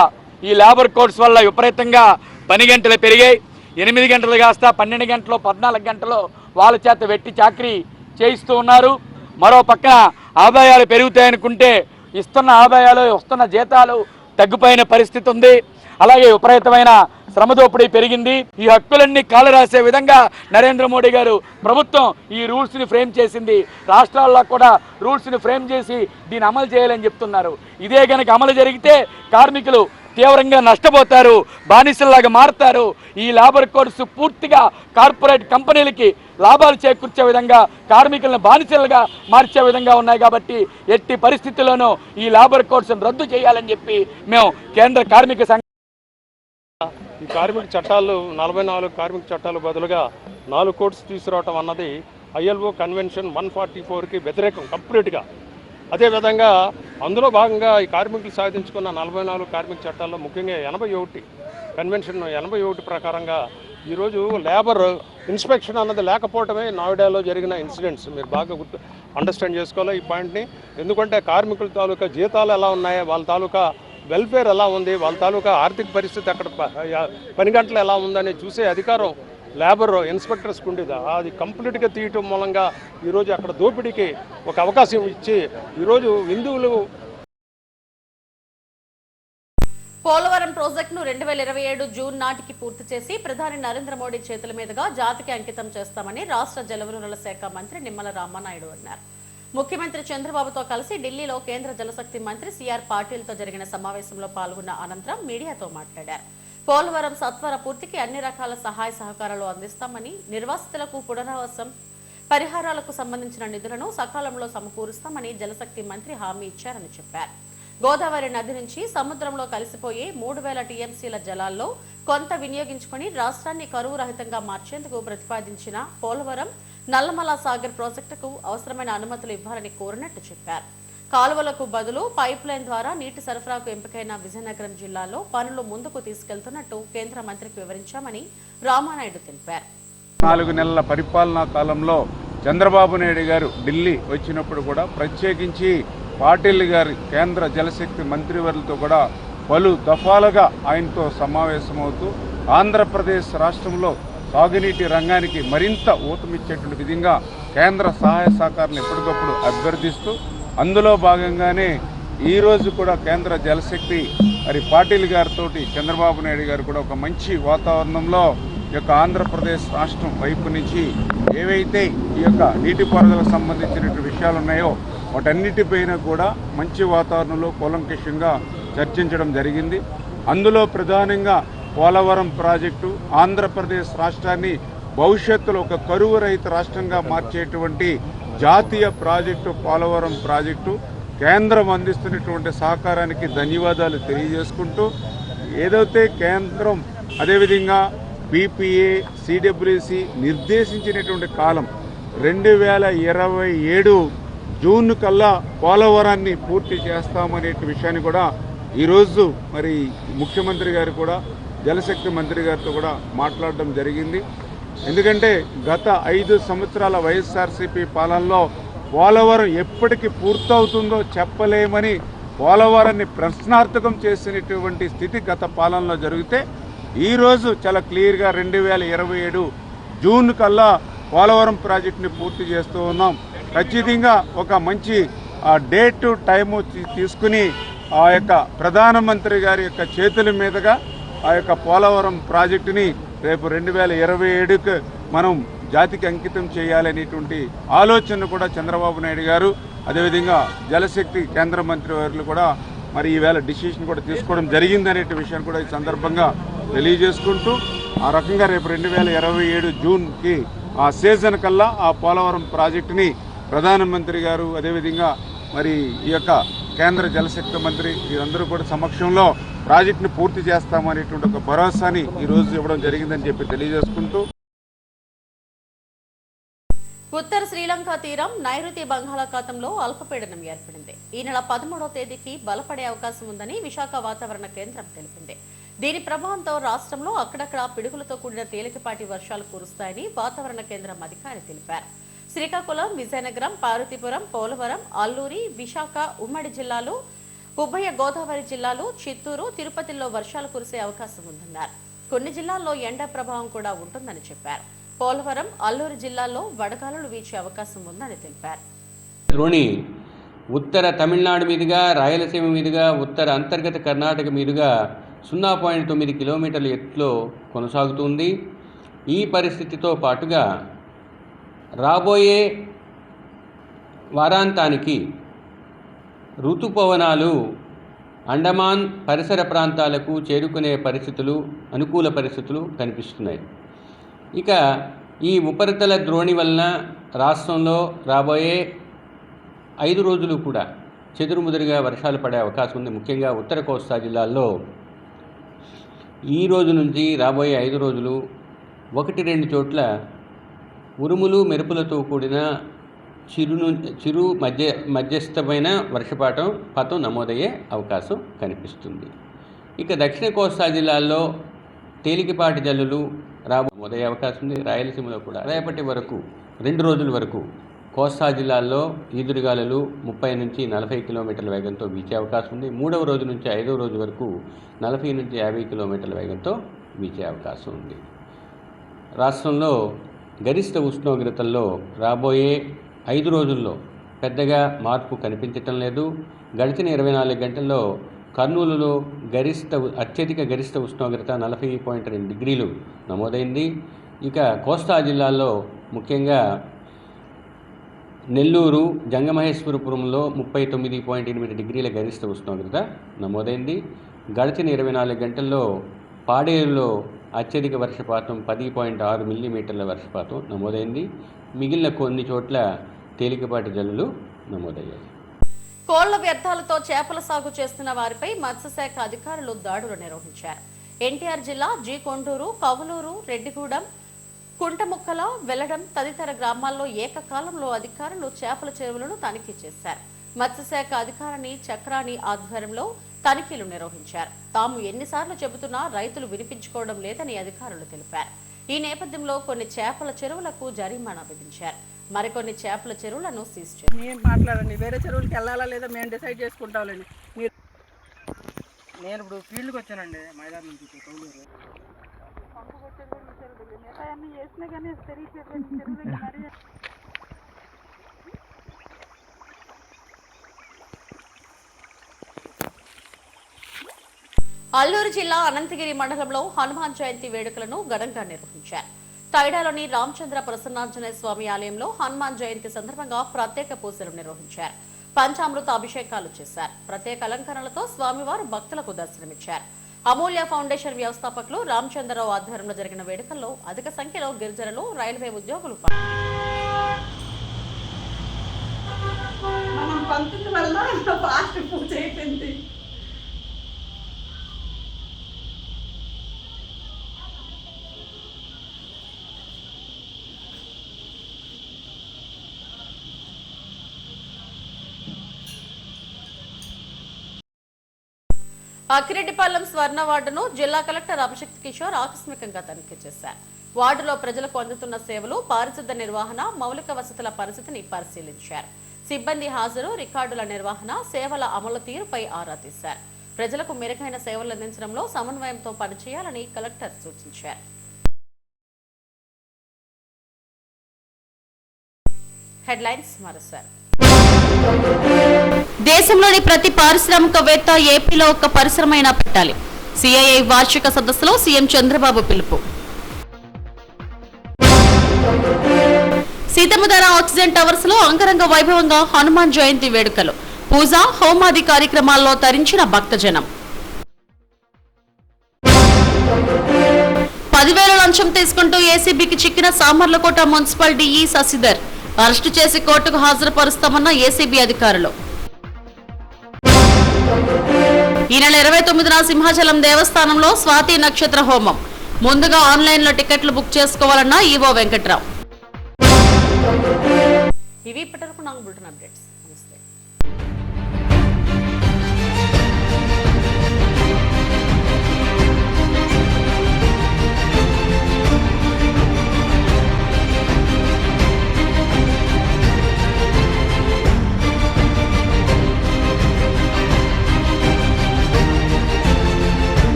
ఈ లేబర్ కోడ్స్ వల్ల విపరీతంగా పని గంటలు పెరిగాయి. 8 గంటలు కాస్త 12 గంటలు, 14 గంటలు వాళ్ళ చేత వెట్టి చాకరీ చేయిస్తూ ఉన్నారు. మరో పక్కన ఆదాయాలు పెరుగుతాయనుకుంటే ఇస్తున్న ఆదాయాలు, వస్తున్న జీతాలు తగ్గిపోయిన పరిస్థితి ఉంది. అలాగే విపరీతమైన శ్రమ దోపిడీ పెరిగింది. ఈ హక్కులన్నీ కాలు రాసే విధంగా నరేంద్ర మోడీ గారు ప్రభుత్వం ఈ రూల్స్ని ఫ్రేమ్ చేసింది. రాష్ట్రాల్లో కూడా రూల్స్ని ఫ్రేమ్ చేసి దీన్ని అమలు చేయాలని చెప్తున్నారు. ఇదే కనుక అమలు జరిగితే కార్మికులు తీవ్రంగా నష్టపోతారు, బానిసల్లాగా మారుతారు. ఈ లేబర్ కోడ్స్ పూర్తిగా కార్పొరేట్ కంపెనీలకి లాభాలు చేకూర్చే విధంగా, కార్మికులను బానిసలుగా మార్చే విధంగా ఉన్నాయి. కాబట్టి ఎట్టి పరిస్థితుల్లోనూ ఈ లేబర్ కోడ్స్ను రద్దు చేయాలని చెప్పి మేము కేంద్ర కార్మిక సంఘ ఈ కార్మిక చట్టాలు 44 కార్మిక చట్టాలు బదులుగా 4 కోడ్స్ తీసుకురావటం అన్నది ILO కన్వెన్షన్ 144కి వ్యతిరేకం కంప్లీట్గా. అదేవిధంగా అందులో భాగంగా ఈ కార్మికులు సాధించుకున్న 44 కార్మిక చట్టాల్లో ముఖ్యంగా 81 కన్వెన్షన్ 81 ప్రకారంగా ఈరోజు లేబర్ ఇన్స్పెక్షన్ అన్నది లేకపోవటమే నోయిడాలో జరిగిన ఇన్సిడెంట్స్. మీరు బాగా అండర్స్టాండ్ చేసుకోవాలి ఈ పాయింట్ని. ఎందుకంటే కార్మికుల తాలూకా జీతాలు ఎలా ఉన్నాయో, వాళ్ళ తాలూకా వెల్ఫేర్ ఎలా ఉంది, వాళ్ళ తాలూకా ఆర్థిక పరిస్థితి, అక్కడ పని గంటలు ఎలా ఉందని చూసే అధికారం లేబర్ ఇన్స్పెక్టర్స్కి ఉండేది. అది కంప్లీట్గా తీయటం మూలంగా ఈరోజు అక్కడ దోపిడీకి ఒక అవకాశం ఇచ్చి ఈరోజు హిందువులు పోలవరం ప్రాజెక్టును 2027 జూన్ నాటికి పూర్తి చేసి ప్రధాని నరేంద్ర మోడీ చేతుల మీదుగా జాతికి అంకితం చేస్తామని రాష్ట్ర జలవనరుల శాఖ మంత్రి నిమ్మల రామానాయుడు అన్నారు. ముఖ్యమంత్రి చంద్రబాబుతో కలిసి ఢిల్లీలో కేంద్ర జలశక్తి మంత్రి సిఆర్ పాటిల్తో జరిగిన సమావేశంలో పాల్గొన్న అనంతరం మీడియాతో మాట్లాడారు. పోలవరం సత్వర పూర్తికి అన్ని రకాల సహాయ సహకారాలు అందిస్తామని, నిర్వాసితులకు పునరావాసం, పరిహారాలకు సంబంధించిన నిధులను సకాలంలో సమకూరుస్తామని జలశక్తి మంత్రి హామీ ఇచ్చారని చెప్పారు. గోదావరి నది నుంచి సముద్రంలో కలిసిపోయే 3000 టీఎంసీల జలాల్లో కొంత వినియోగించుకుని రాష్ట్రాన్ని కరువు రహితంగా మార్చేందుకు ప్రతిపాదించిన పోలవరం నల్లమల సాగర్ ప్రాజెక్టుకు అవసరమైన అనుమతులు ఇవ్వాలని కోరినట్టు చెప్పారు. కాలువలకు బదులు పైప్ లైన్ ద్వారా నీటి సరఫరాకు ఎంపికైన విజయనగరం జిల్లాలో పనులు ముందుకు తీసుకెళ్తున్నట్టు కేంద్ర మంత్రికి వివరించామని రామానాయుడు తెలిపారు. 4 నెలల పరిపాలనా కాలంలో చంద్రబాబు నాయుడు గారు ఢిల్లీ వచ్చినప్పుడు కూడా ప్రత్యేకించి పాటిల్ గారి కేంద్ర జలశక్తి మంత్రివర్యులతో కూడా పలు దఫాలుగా ఆయనతో సమావేశమవుతూ ఆంధ్రప్రదేశ్ రాష్ట్రంలో సాగునీటి రంగానికి మరింత ఊతమిచ్చేటువంటి విధంగా కేంద్ర సహాయ సహకారాలను ఎప్పటికప్పుడు అభ్యర్థిస్తూ అందులో భాగంగానే ఈరోజు కూడా కేంద్ర జలశక్తి మరి పాటిల్ గారితో చంద్రబాబు నాయుడు గారు కూడా ఒక మంచి వాతావరణంలో ఈ యొక్క ఆంధ్రప్రదేశ్ రాష్ట్రం వైపు నుంచి ఏవైతే ఈ యొక్క నీటిపారుదలకు సంబంధించినటువంటి విషయాలు ఉన్నాయో వాటన్నిటిపైన కూడా మంచి వాతావరణంలో కూలంకషంగా చర్చించడం జరిగింది. అందులో ప్రధానంగా పోలవరం ప్రాజెక్టు ఆంధ్రప్రదేశ్ రాష్ట్రాన్ని భవిష్యత్తులో ఒక కరువు రహిత రాష్ట్రంగా మార్చేటువంటి జాతీయ ప్రాజెక్టు పోలవరం ప్రాజెక్టు కేంద్రం అందిస్తున్నటువంటి సహకారానికి ధన్యవాదాలు తెలియజేసుకుంటూ ఏదైతే కేంద్రం అదేవిధంగా బీపీఏ సిడబ్ల్యూసి నిర్దేశించినటువంటి కాలం 2027 జూన్ కల్లా పోలవరాన్ని పూర్తి చేస్తామనే విషయాన్ని కూడా ఈరోజు మరి ముఖ్యమంత్రి గారు కూడా జలశక్తి మంత్రి గారితో కూడా మాట్లాడడం జరిగింది. ఎందుకంటే గత 5 సంవత్సరాల వైఎస్ఆర్సీపీ పాలనలో పోలవరం ఎప్పటికి పూర్తవుతుందో చెప్పలేమని పోలవరాన్ని ప్రశ్నార్థకం చేసినటువంటి స్థితి గత పాలనలో జరిగితే ఈరోజు చాలా క్లియర్గా 2027 జూన్ కల్లా పోలవరం ప్రాజెక్టుని పూర్తి చేస్తూ ఉన్నాం. ఖచ్చితంగా ఒక మంచి డేట్ టైము తీసుకుని ఆ యొక్క ప్రధానమంత్రి గారి యొక్క చేతుల మీదుగా ఆ యొక్క పోలవరం ప్రాజెక్టుని రేపు 2027కి మనం జాతికి అంకితం చేయాలనేటువంటి ఆలోచన కూడా చంద్రబాబు నాయుడు గారు అదేవిధంగా జలశక్తి కేంద్ర మంత్రి వారు కూడా మరి ఈవేళ డిసిషన్ కూడా తీసుకోవడం జరిగిందనే విషయాన్ని కూడా ఈ సందర్భంగా తెలియజేసుకుంటూ ఆ రకంగా రేపు 2027 జూన్కి ఆ సీజన్ కల్లా ఆ పోలవరం ప్రాజెక్టుని ప్రధానమంత్రి గారు అదేవిధంగా మరి ఈ యొక్క కేంద్ర జలశక్తి మంత్రి వీరందరూ కూడా సమక్షంలో ప్రాజెక్టుని పూర్తి చేస్తామనేటువంటి ఒక భరోసాని ఈరోజు ఇవ్వడం జరిగిందని చెప్పి తెలియజేసుకుంటూ ఉత్తర శ్రీలంక తీరం నైరుతి బంగాళాఖాతంలో అల్పపీడనం ఏర్పడింది. ఈ నెల 13వ తేదీకి బలపడే అవకాశం ఉందని విశాఖ వాతావరణ కేంద్రం తెలిపింది. దీని ప్రభావంతో రాష్ట్రంలో అక్కడక్కడ పిడుగులతో కూడిన తేలికపాటి వర్షాలు కురుస్తాయని వాతావరణ కేంద్రం అధికారి తెలిపారు. శ్రీకాకుళం, విజయనగరం, పార్వతీపురం, పోలవరం, అల్లూరి, విశాఖ ఉమ్మడి జిల్లాలు, ఉభయ గోదావరి జిల్లాలు, చిత్తూరు, తిరుపతిలో వర్షాలు కురిసే అవకాశం ఉందన్నారు. కొన్ని జిల్లాల్లో ఎండ ప్రభావం కూడా ఉంటుందని చెప్పారు. పోలవరం, అల్లూరు జిల్లాల్లో వడగాలులు వీచే అవకాశం ఉందని తెలిపారు. ద్రోణి ఉత్తర తమిళనాడు మీదుగా, రాయలసీమ మీదుగా, ఉత్తర అంతర్గత కర్ణాటక మీదుగా 0.9 కిలోమీటర్ల ఎత్తులో కొనసాగుతుంది. ఈ పరిస్థితితో పాటుగా రాబోయే వారాంతానికి ఋతుపవనాలు అండమాన్ పరిసర ప్రాంతాలకు చేరుకునే పరిస్థితులు, అనుకూల పరిస్థితులు కనిపిస్తున్నాయి. ఇక ఈ ఉపరితల ద్రోణి వలన రాష్ట్రంలో రాబోయే 5 రోజులు కూడా చెదురుముదురుగా వర్షాలు పడే అవకాశం ఉంది. ముఖ్యంగా ఉత్తర కోస్తా జిల్లాల్లో ఈ రోజు నుంచి రాబోయే 5 రోజులు 1-2 చోట్ల ఉరుములు మెరుపులతో కూడిన చిరు మధ్యస్థమైన వర్షపాతం నమోదయ్యే అవకాశం కనిపిస్తుంది. ఇక దక్షిణ కోస్తా జిల్లాల్లో తేలికపాటి జల్లులు నమోదయ్యే అవకాశం ఉంది. రాయలసీమలో కూడా రేపటి వరకు 2 రోజుల వరకు కోస్తా జిల్లాల్లో ఈదురుగాలులు 30 నుంచి 40 కిలోమీటర్ల వేగంతో వీచే అవకాశం ఉంది. 3వ రోజు నుంచి 5వ రోజు వరకు 40 నుంచి 50 కిలోమీటర్ల వేగంతో వీచే అవకాశం ఉంది. రాష్ట్రంలో గరిష్ట ఉష్ణోగ్రతల్లో రాబోయే 5 రోజుల్లో పెద్దగా మార్పు కనిపించటం లేదు. గడిచిన 24 గంటల్లో కర్నూలులో అత్యధిక గరిష్ట ఉష్ణోగ్రత 40.2 డిగ్రీలు నమోదైంది. ఇక కోస్తా జిల్లాల్లో ముఖ్యంగా నెల్లూరు, జంగమహేశ్వరపురంలో 39.8 డిగ్రీల గరిష్ట ఉష్ణోగ్రత నమోదైంది. గడిచిన 24 గంటల్లో పాడేరులో అత్యధిక వర్షపాతం 10.6 మిల్లీమీటర్ల వర్షపాతం నమోదైంది. మిగిలిన కొన్ని చోట్ల తేలికపాటి జల్లులు నమోదయ్యాయి. కోళ్ల వ్యర్థాలతో చేపల సాగు చేస్తున్న వారిపై మత్స్యశాఖ అధికారులు దాడులు నిర్వహించారు. ఎన్టీఆర్ జిల్లా జి కొండూరు, కవులూరు, రెడ్డిగూడెం, కుంటముక్కల, వెల్లడం తదితర గ్రామాల్లో ఏకకాలంలో అధికారులు చేపల చెరువులను తనిఖీ చేశారు. మత్స్యశాఖ అధికారిని చక్రాని ఆధ్వర్యంలో తనిఖీలు నిర్వహించారు. తాము ఎన్నిసార్లు చెబుతున్నా రైతులు వినిపించుకోవడం లేదని అధికారులు తెలిపారు. ఈ నేపథ్యంలో కొన్ని చేపల చెరువులకు జరిమానా విధించారు. మరికొన్ని చేపల చెరువులను సీజ్ చేశారు. నేను మాట్లాడండి, వేరే చెరువులకి వెళ్ళాలా లేదా మేము డిసైడ్ చేసుకుంటాంలేండి. నేను ఇప్పుడు ఫీల్డ్కి వచ్చానండి, మైదానం నుంచి కౌలూరు. అల్లూరు జిల్లా అనంతగిరి మండలంలో హనుమాన్ జయంతి వేడుకలను ఘనంగా నిర్వహించారు. తైడాలోని రామచంద్ర ప్రసన్నాంజనేయ స్వామి ఆలయంలో హనుమాన్ జయంతి సందర్భంగా ప్రత్యేక పూజలు నిర్వహించారు. పంచామృత అభిషేకాలు చేశారు. ప్రత్యేక అలంకరణలతో స్వామివారు భక్తులకు దర్శనమిచ్చారు. అమూల్య ఫౌండేషన్ వ్యవస్థాపకులు రామచంద్రరావు ఆధ్వర్యంలో జరిగిన వేడుకల్లో అధిక సంఖ్యలో గిరిజనులు, రైల్వే ఉద్యోగులు అక్కిరెడ్డిపాలెం స్వర్ణ వార్డును జిల్లా కలెక్టర్ అభిషేక్ కిషోర్ ఆకస్మికంగా తనిఖీ చేశారు. వార్డులో ప్రజలకు అందుతున్న సేవలు, పారిశుద్ధ నిర్వహణ, మౌలిక వసతుల పరిస్థితిని పరిశీలించారు. సిబ్బంది హాజరు, రికార్డుల నిర్వహణ, సేవల అమలు తీరుపై ఆరా తీశారు. ప్రజలకు మెరుగైన సేవలు అందించడంలో సమన్వయంతో పనిచేయాలని కలెక్టర్ సూచించారు. హెడ్లైన్స్ మరోసారి. దేశంలోని ప్రతి పారిశ్రామికవేత్త ఏపీలో ఒక పరిశ్రమైనా పెట్టాలి. సిఐఐ వార్షిక సదస్సులో సీఎం చంద్రబాబు పిలుపు. సీతమ్మధార ఆక్సిజన్ టవర్స్ లో అంగరంగ వైభవంగా హనుమాన్ జయంతి వేడుకలు. పూజ, హోమాది కార్యక్రమాల్లో తరించిన భక్తజనం. 10,000 లంచం తీసుకుంటూ ఏసీబీకి చిక్కిన Samarlakota municipal DE Sasidhar. Arrest చేసి కోర్టుకు హాజరుపరుస్తామన్న ఏసీబీ అధికారులు. ఈ నెల 29న సింహాచలం దేవస్థానంలో స్వాతి నక్షత్ర హోమం. ముందుగా ఆన్లైన్లో టికెట్లు బుక్ చేసుకోవాలన్న ఈవో వెంకట్రావు. ఇవి ఇప్పటివరకు నాకు బులెటిన్ అప్డేట్స్.